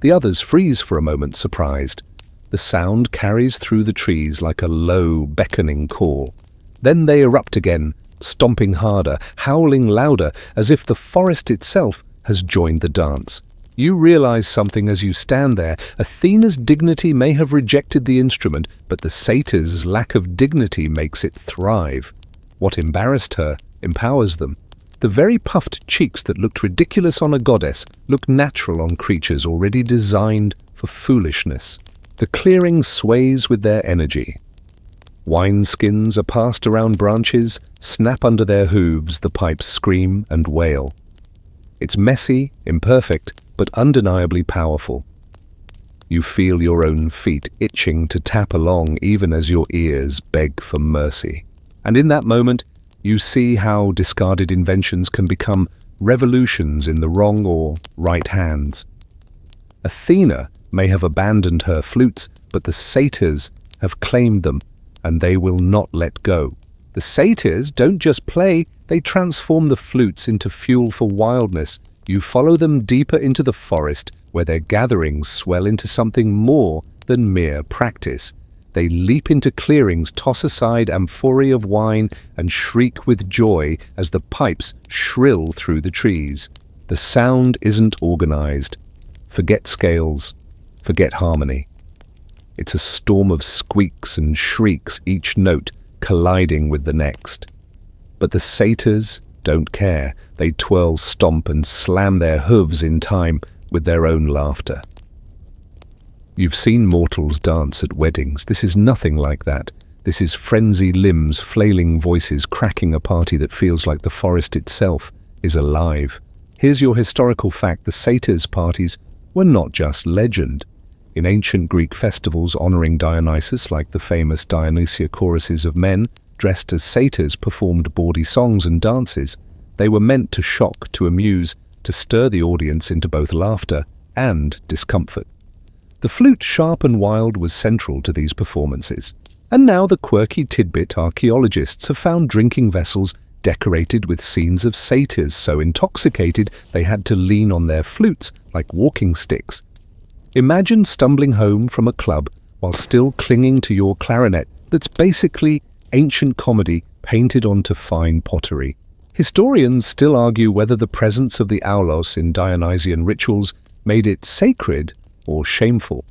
The others freeze for a moment, surprised. The sound carries through the trees like a low, beckoning call. Then they erupt again, stomping harder, howling louder, as if the forest itself has joined the dance. You realize something as you stand there. Athena's dignity may have rejected the instrument, but the satyr's lack of dignity makes it thrive. What embarrassed her empowers them. The very puffed cheeks that looked ridiculous on a goddess look natural on creatures already designed for foolishness. The clearing sways with their energy. Wineskins are passed around branches, snap under their hooves, the pipes scream and wail. It's messy, imperfect, but undeniably powerful. You feel your own feet itching to tap along even as your ears beg for mercy. And in that moment, you see how discarded inventions can become revolutions in the wrong or right hands. Athena may have abandoned her flutes, but the satyrs have claimed them, and they will not let go. The satyrs don't just play, they transform the flutes into fuel for wildness. You follow them deeper into the forest, where their gatherings swell into something more than mere practice. They leap into clearings, toss aside amphorae of wine, and shriek with joy as the pipes shrill through the trees. The sound isn't organized. Forget scales, forget harmony. It's a storm of squeaks and shrieks, each note colliding with the next. But the satyrs don't care. They twirl, stomp, and slam their hooves in time with their own laughter. You've seen mortals dance at weddings. This is nothing like that. This is frenzy limbs, flailing voices, cracking a party that feels like the forest itself is alive. Here's your historical fact: the satyrs' parties were not just legend. In ancient Greek festivals honoring Dionysus, like the famous Dionysia choruses of men dressed as satyrs performed bawdy songs and dances. They were meant to shock, to amuse, to stir the audience into both laughter and discomfort. The flute, sharp and wild, was central to these performances. And now the quirky tidbit: archaeologists have found drinking vessels decorated with scenes of satyrs so intoxicated they had to lean on their flutes like walking sticks. Imagine stumbling home from a club while still clinging to your clarinet that's basically ancient comedy painted onto fine pottery. Historians still argue whether the presence of the aulos in Dionysian rituals made it sacred or shameful.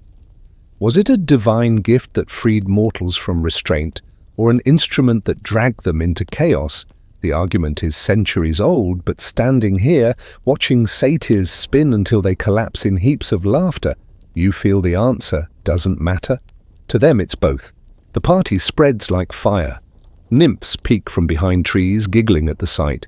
Was it a divine gift that freed mortals from restraint, or an instrument that dragged them into chaos? The argument is centuries old, but standing here, watching satyrs spin until they collapse in heaps of laughter, you feel the answer doesn't matter. To them it's both. The party spreads like fire. Nymphs peek from behind trees, giggling at the sight.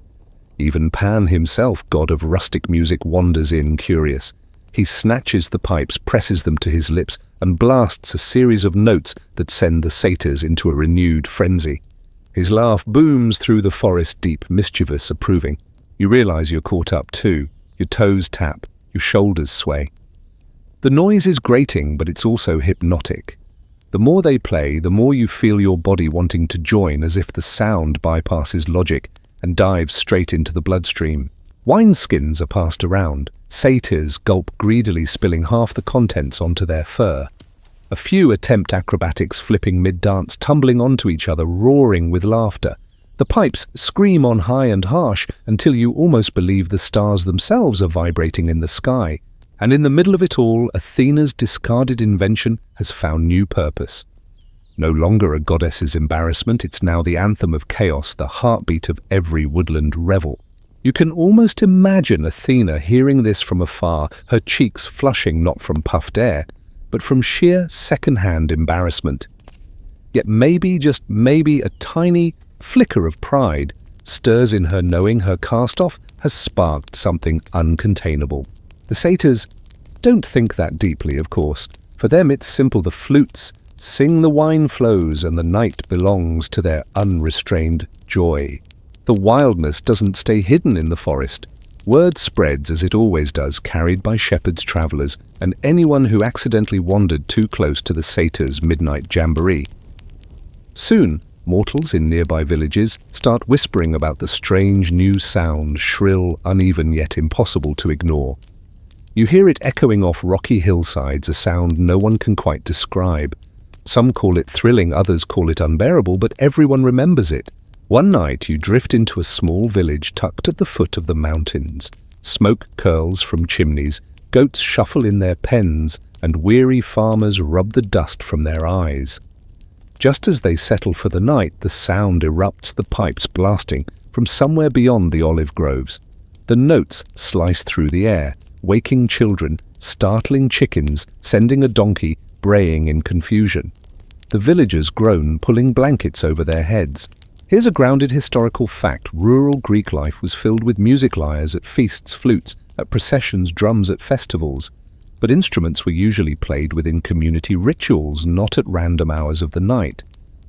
Even Pan himself, god of rustic music, wanders in, curious. He snatches the pipes, presses them to his lips, and blasts a series of notes that send the satyrs into a renewed frenzy. His laugh booms through the forest deep, mischievous, approving. You realize you're caught up too. Your toes tap, your shoulders sway. The noise is grating, but it's also hypnotic. The more they play, the more you feel your body wanting to join, as if the sound bypasses logic and dives straight into the bloodstream. Wineskins are passed around. Satyrs gulp greedily, spilling half the contents onto their fur. A few attempt acrobatics, flipping mid-dance, tumbling onto each other, roaring with laughter. The pipes scream on high and harsh until you almost believe the stars themselves are vibrating in the sky. And in the middle of it all, Athena's discarded invention has found new purpose. No longer a goddess's embarrassment, it's now the anthem of chaos, the heartbeat of every woodland revel. You can almost imagine Athena hearing this from afar, her cheeks flushing not from puffed air, but from sheer second-hand embarrassment. Yet maybe, just maybe, a tiny flicker of pride stirs in her, knowing her cast-off has sparked something uncontainable. The satyrs don't think that deeply, of course. For them it's simple: the flutes sing, the wine flows, and the night belongs to their unrestrained joy. The wildness doesn't stay hidden in the forest. Word spreads, as it always does, carried by shepherds, travelers, and anyone who accidentally wandered too close to the satyrs' midnight jamboree. Soon, mortals in nearby villages start whispering about the strange new sound, shrill, uneven, yet impossible to ignore. You hear it echoing off rocky hillsides, a sound no one can quite describe. Some call it thrilling, others call it unbearable, but everyone remembers it. One night you drift into a small village tucked at the foot of the mountains. Smoke curls from chimneys, goats shuffle in their pens, and weary farmers rub the dust from their eyes. Just as they settle for the night, the sound erupts, the pipes blasting from somewhere beyond the olive groves. The notes slice through the air, waking children, startling chickens, sending a donkey braying in confusion. The villagers groan, pulling blankets over their heads. Here's a grounded historical fact: rural Greek life was filled with music lyres at feasts, flutes at processions, drums at festivals. But instruments were usually played within community rituals, not at random hours of the night.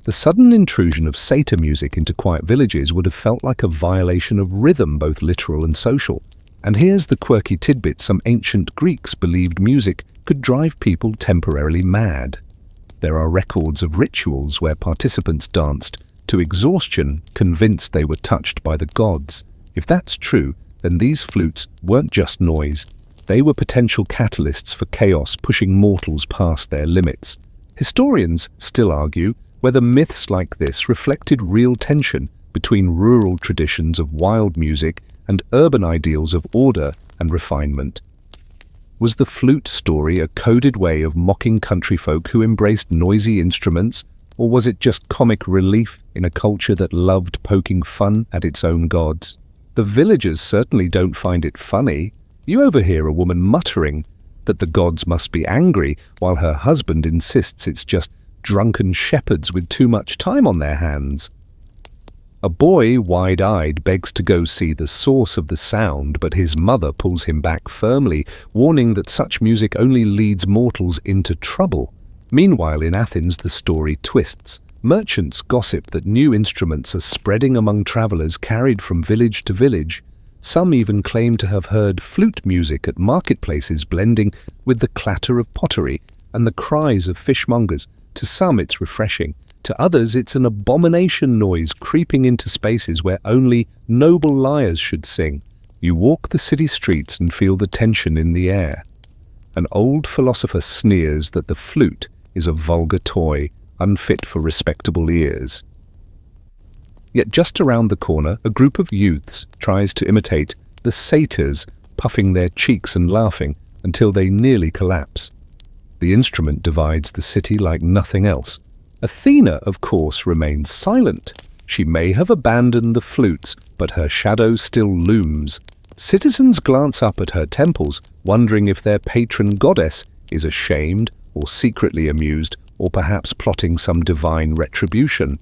The sudden intrusion of satyr music into quiet villages would have felt like a violation of rhythm, both literal and social. And here's the quirky tidbit: some ancient Greeks believed music could drive people temporarily mad. There are records of rituals where participants danced to exhaustion, convinced they were touched by the gods. If that's true, then these flutes weren't just noise. They were potential catalysts for chaos, pushing mortals past their limits. Historians still argue whether myths like this reflected real tension between rural traditions of wild music and urban ideals of order and refinement. Was the flute story a coded way of mocking country folk who embraced noisy instruments, or was it just comic relief in a culture that loved poking fun at its own gods? The villagers certainly don't find it funny. You overhear a woman muttering that the gods must be angry, while her husband insists it's just drunken shepherds with too much time on their hands. A boy, wide-eyed, begs to go see the source of the sound, but his mother pulls him back firmly, warning that such music only leads mortals into trouble. Meanwhile, in Athens, the story twists. Merchants gossip that new instruments are spreading among travelers carried from village to village. Some even claim to have heard flute music at marketplaces blending with the clatter of pottery and the cries of fishmongers. To some it's refreshing, to others it's an abomination noise creeping into spaces where only noble lyres should sing. You walk the city streets and feel the tension in the air. An old philosopher sneers that the flute is a vulgar toy, unfit for respectable ears. Yet just around the corner, a group of youths tries to imitate the satyrs, puffing their cheeks and laughing until they nearly collapse. The instrument divides the city like nothing else. Athena, of course, remains silent. She may have abandoned the flutes, but her shadow still looms. Citizens glance up at her temples, wondering if their patron goddess is ashamed or secretly amused, or perhaps plotting some divine retribution.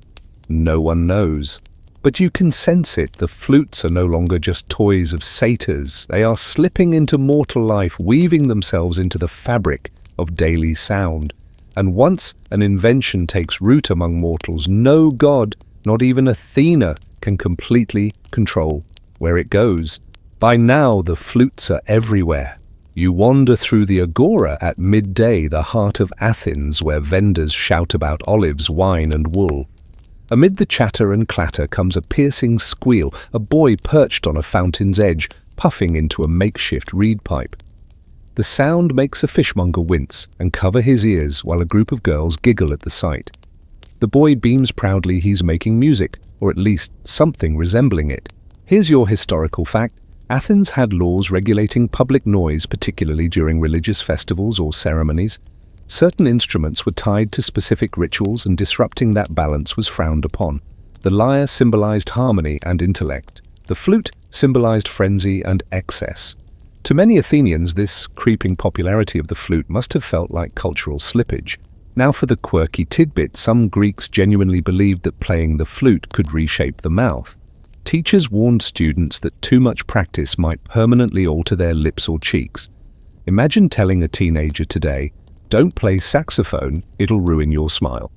No one knows. But you can sense it. The flutes are no longer just toys of satyrs. They are slipping into mortal life, weaving themselves into the fabric of daily sound. And once an invention takes root among mortals, no god, not even Athena, can completely control where it goes. By now, the flutes are everywhere. You wander through the agora at midday, the heart of Athens, where vendors shout about olives, wine, and wool. Amid the chatter and clatter comes a piercing squeal, a boy perched on a fountain's edge, puffing into a makeshift reed pipe. The sound makes a fishmonger wince and cover his ears while a group of girls giggle at the sight. The boy beams proudly he's making music, or at least something resembling it. Here's your historical fact. Athens had laws regulating public noise, particularly during religious festivals or ceremonies. Certain instruments were tied to specific rituals, and disrupting that balance was frowned upon. The lyre symbolized harmony and intellect. The flute symbolized frenzy and excess. To many Athenians, this creeping popularity of the flute must have felt like cultural slippage. Now for the quirky tidbit, some Greeks genuinely believed that playing the flute could reshape the mouth. Teachers warned students that too much practice might permanently alter their lips or cheeks. Imagine telling a teenager today, "Don't play saxophone, it'll ruin your smile."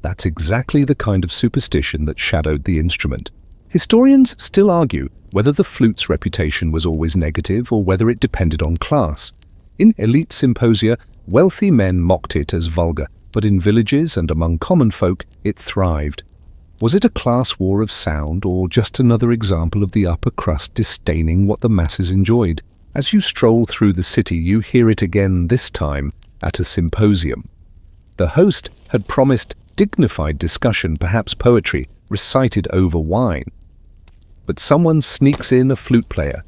That's exactly the kind of superstition that shadowed the instrument. Historians still argue whether the flute's reputation was always negative or whether it depended on class. In elite symposia, wealthy men mocked it as vulgar, but in villages and among common folk, it thrived. Was it a class war of sound, or just another example of the upper crust disdaining what the masses enjoyed? As you stroll through the city, you hear it again, this time at a symposium. The host had promised dignified discussion, perhaps poetry, recited over wine. But someone sneaks in a flute player.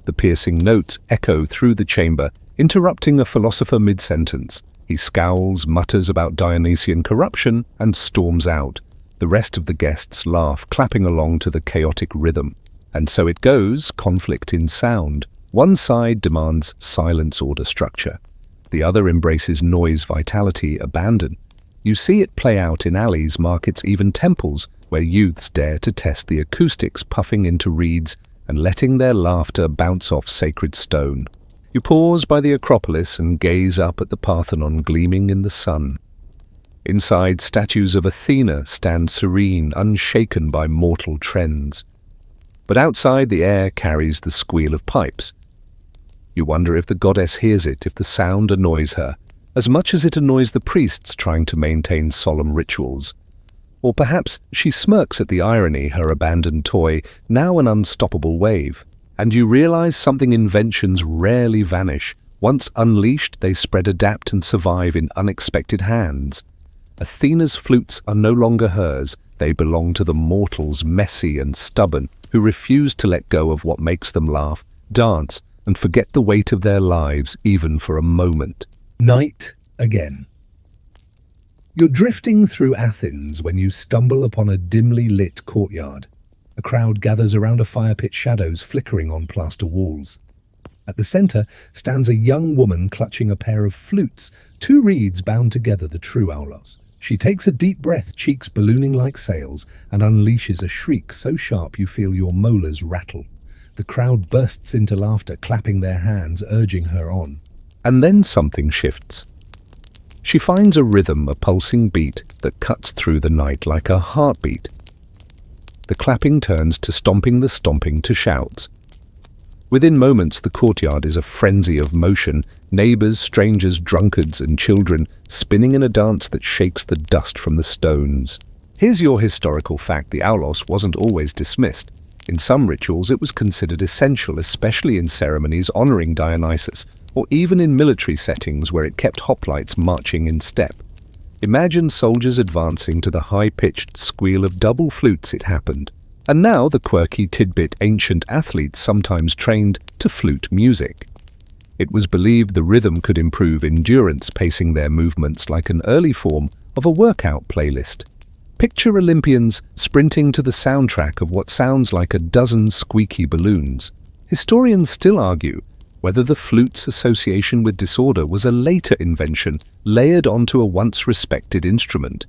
The piercing notes echo through the chamber, interrupting a philosopher mid-sentence. He scowls, mutters about Dionysian corruption, and storms out. The rest of the guests laugh, clapping along to the chaotic rhythm. And so it goes, conflict in sound. One side demands silence, order, structure. The other embraces noise, vitality, abandon. You see it play out in alleys, markets, even temples, where youths dare to test the acoustics, puffing into reeds and letting their laughter bounce off sacred stone. You pause by the Acropolis and gaze up at the Parthenon gleaming in the sun. Inside, statues of Athena stand serene, unshaken by mortal trends. But outside, the air carries the squeal of pipes. You wonder if the goddess hears it, if the sound annoys her, as much as it annoys the priests trying to maintain solemn rituals. Or perhaps she smirks at the irony, her abandoned toy, now an unstoppable wave. And you realize something inventions rarely vanish. Once unleashed, they spread, adapt, and survive in unexpected hands. Athena's flutes are no longer hers. They belong to the mortals, messy and stubborn, who refuse to let go of what makes them laugh, dance, and forget the weight of their lives even for a moment. Night again. You're drifting through Athens when you stumble upon a dimly lit courtyard. A crowd gathers around a fire pit, shadows flickering on plaster walls. At the center stands a young woman clutching a pair of flutes, two reeds bound together, the true aulos. She takes a deep breath, cheeks ballooning like sails, and unleashes a shriek so sharp you feel your molars rattle. The crowd bursts into laughter, clapping their hands, urging her on. And then something shifts. She finds a rhythm, a pulsing beat that cuts through the night like a heartbeat. The clapping turns to stomping, the stomping to shouts. Within moments, the courtyard is a frenzy of motion, neighbors, strangers, drunkards, and children spinning in a dance that shakes the dust from the stones. Here's your historical fact: the aulos wasn't always dismissed. In some rituals, it was considered essential, especially in ceremonies honoring Dionysus, or even in military settings where it kept hoplites marching in step. Imagine soldiers advancing to the high-pitched squeal of double flutes. It happened. And now the quirky tidbit: ancient athletes sometimes trained to flute music. It was believed the rhythm could improve endurance, pacing their movements like an early form of a workout playlist. Picture Olympians sprinting to the soundtrack of what sounds like a dozen squeaky balloons. Historians still argue whether the flute's association with disorder was a later invention layered onto a once respected instrument.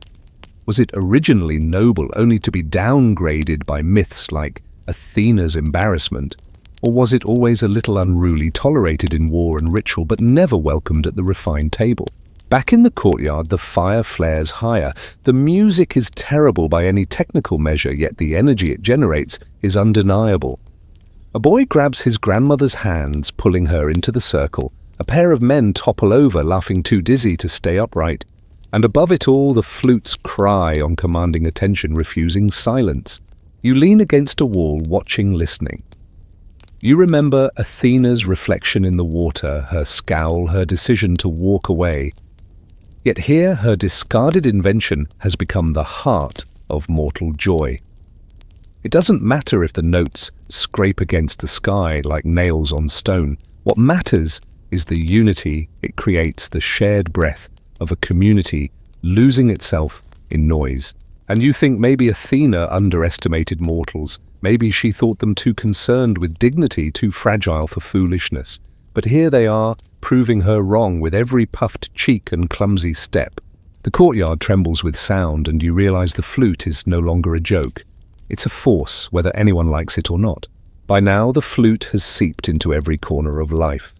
Was it originally noble only to be downgraded by myths like Athena's embarrassment? Or was it always a little unruly, tolerated in war and ritual, but never welcomed at the refined table? Back in the courtyard, the fire flares higher. The music is terrible by any technical measure, yet the energy it generates is undeniable. A boy grabs his grandmother's hands, pulling her into the circle. A pair of men topple over, laughing too dizzy to stay upright. And above it all, the flutes cry on commanding attention, refusing silence. You lean against a wall, watching, listening. You remember Athena's reflection in the water, her scowl, her decision to walk away. Yet here, her discarded invention has become the heart of mortal joy. It doesn't matter if the notes scrape against the sky like nails on stone. What matters is the unity it creates, the shared breath of a community losing itself in noise. And you think maybe Athena underestimated mortals. Maybe she thought them too concerned with dignity, too fragile for foolishness. But here they are, proving her wrong with every puffed cheek and clumsy step. The courtyard trembles with sound, and you realize the flute is no longer a joke. It's a force, whether anyone likes it or not. By now, the flute has seeped into every corner of life.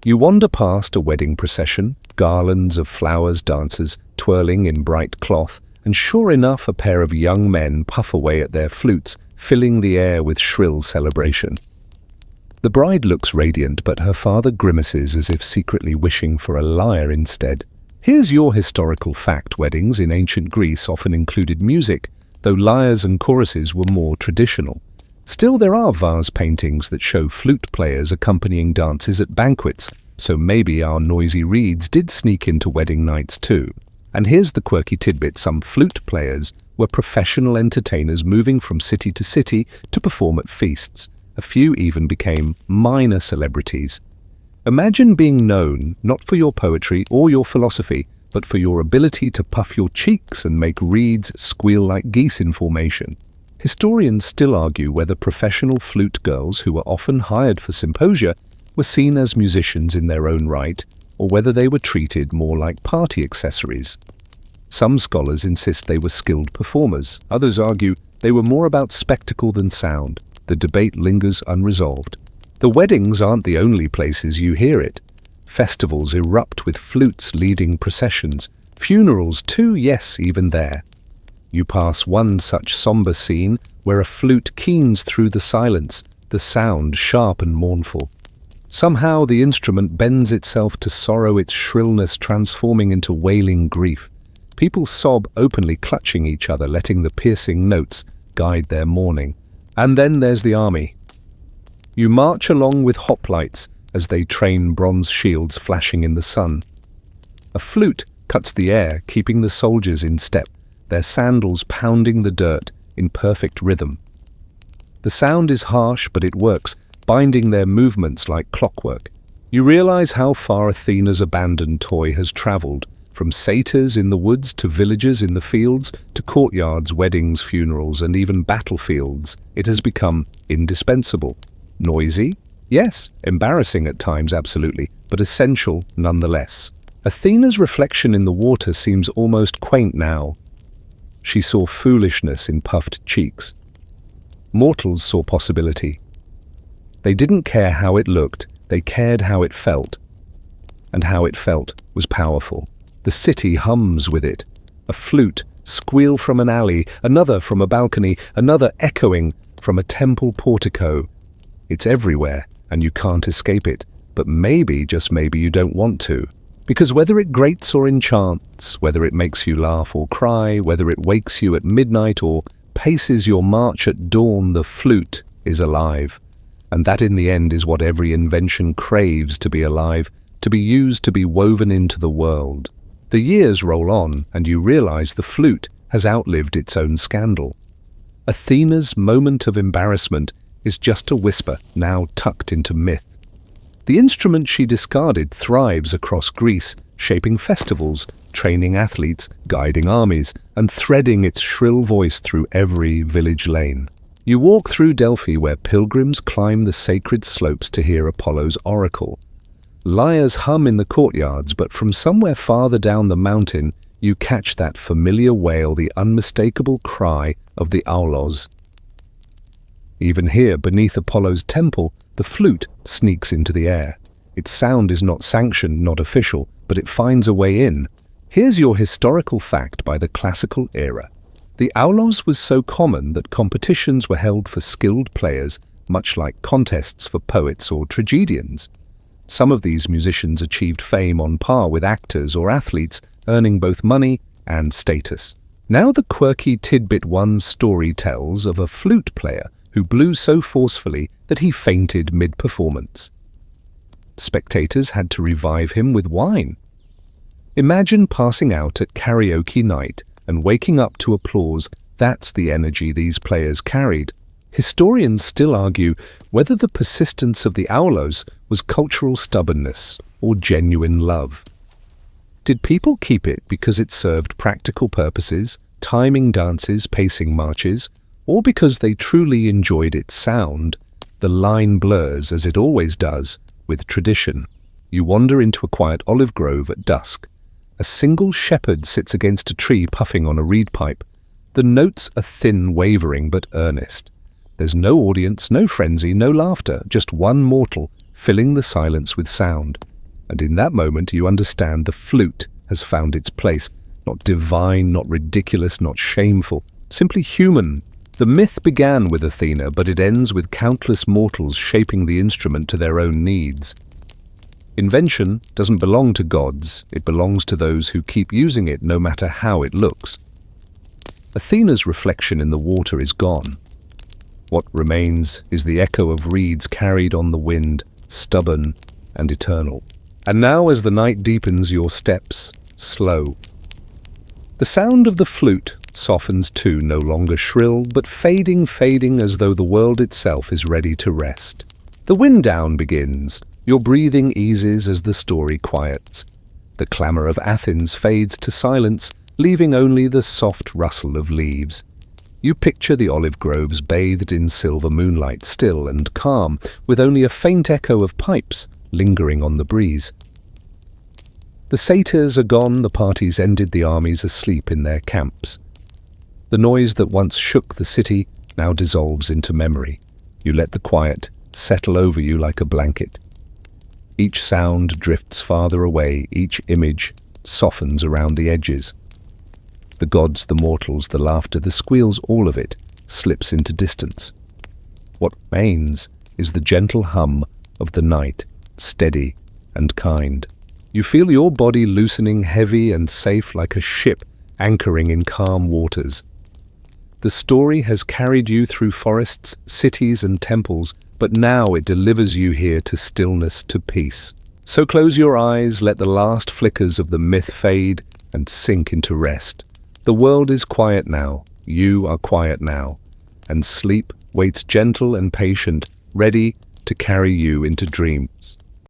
You wander past a wedding procession, garlands of flowers, dancers twirling in bright cloth, and sure enough, a pair of young men puff away at their flutes, filling the air with shrill celebration. The bride looks radiant, but her father grimaces as if secretly wishing for a lyre instead. Here's your historical fact: weddings in ancient Greece often included music, though lyres and choruses were more traditional. Still, there are vase paintings that show flute players accompanying dances at banquets, so maybe our noisy reeds did sneak into wedding nights too. And here's the quirky tidbit: some flute players were professional entertainers, moving from city to city to perform at feasts. A few even became minor celebrities. Imagine being known not for your poetry or your philosophy, but for your ability to puff your cheeks and make reeds squeal like geese in formation. Historians still argue whether professional flute girls, who were often hired for symposia, were seen as musicians in their own right, or whether they were treated more like party accessories. Some scholars insist they were skilled performers. Others argue they were more about spectacle than sound. The debate lingers unresolved. The weddings aren't the only places you hear it. Festivals erupt with flutes leading processions. Funerals too, yes, even there. You pass one such somber scene where a flute keens through the silence, the sound sharp and mournful. Somehow the instrument bends itself to sorrow, its shrillness transforming into wailing grief. People sob openly, clutching each other, letting the piercing notes guide their mourning. And then there's the army. You march along with hoplites as they train, bronze shields flashing in the sun. A flute cuts the air, keeping the soldiers in step, their sandals pounding the dirt in perfect rhythm. The sound is harsh, but it works, binding their movements like clockwork. You realize how far Athena's abandoned toy has traveled, from satyrs in the woods to villagers in the fields to courtyards, weddings, funerals, and even battlefields. It has become indispensable. Noisy? Yes. Embarrassing at times, absolutely, but essential nonetheless. Athena's reflection in the water seems almost quaint now. She saw foolishness in puffed cheeks. Mortals saw possibility. They didn't care how it looked, they cared how it felt. And how it felt was powerful. The city hums with it. A flute squeal from an alley, another from a balcony, another echoing from a temple portico. It's everywhere, and you can't escape it. But maybe, just maybe, you don't want to. Because whether it grates or enchants, whether it makes you laugh or cry, whether it wakes you at midnight or paces your march at dawn, the flute is alive. And that in the end is what every invention craves: to be alive, to be used, to be woven into the world. The years roll on, and you realize the flute has outlived its own scandal. Athena's moment of embarrassment is just a whisper, now tucked into myth. The instrument she discarded thrives across Greece, shaping festivals, training athletes, guiding armies, and threading its shrill voice through every village lane. You walk through Delphi, where pilgrims climb the sacred slopes to hear Apollo's oracle. Lyres hum in the courtyards, but from somewhere farther down the mountain, you catch that familiar wail, the unmistakable cry of the aulos. Even here, beneath Apollo's temple, the flute sneaks into the air. Its sound is not sanctioned, not official, but it finds a way in. Here's your historical fact by the classical era. The aulos was so common that competitions were held for skilled players, much like contests for poets or tragedians. Some of these musicians achieved fame on par with actors or athletes, earning both money and status. Now the quirky tidbit one story tells of a flute player who blew so forcefully that he fainted mid-performance. Spectators had to revive him with wine. Imagine passing out at karaoke night and waking up to applause. That's the energy these players carried. Historians still argue whether the persistence of the aulos was cultural stubbornness or genuine love. Did people keep it because it served practical purposes, timing dances, pacing marches, or because they truly enjoyed its sound? The line blurs, as it always does, with tradition. You wander into a quiet olive grove at dusk. A single shepherd sits against a tree puffing on a reed pipe. The notes are thin, wavering, but earnest. There's no audience, no frenzy, no laughter, just one mortal filling the silence with sound. And in that moment you understand the flute has found its place. Not divine, not ridiculous, not shameful, simply human. The myth began with Athena, but it ends with countless mortals shaping the instrument to their own needs. Invention doesn't belong to gods, it belongs to those who keep using it no matter how it looks. Athena's reflection in the water is gone. What remains is the echo of reeds carried on the wind, stubborn and eternal. And now, as the night deepens, your steps slow. The sound of the flute softens too, no longer shrill, but fading as though the world itself is ready to rest. The wind down begins. Your breathing eases as the story quiets. The clamor of Athens fades to silence, leaving only the soft rustle of leaves. You picture the olive groves bathed in silver moonlight, still and calm, with only a faint echo of pipes lingering on the breeze. The satyrs are gone, the parties ended, the armies asleep in their camps. The noise that once shook the city now dissolves into memory. You let the quiet settle over you like a blanket. Each sound drifts farther away, each image softens around the edges. The gods, the mortals, the laughter, the squeals, all of it slips into distance. What remains is the gentle hum of the night, steady and kind. You feel your body loosening, heavy and safe like a ship anchoring in calm waters. The story has carried you through forests, cities and temples, but now it delivers you here to stillness, to peace. So close your eyes, let the last flickers of the myth fade and sink into rest. The world is quiet now, you are quiet now, and sleep waits gentle and patient, ready to carry you into dreams.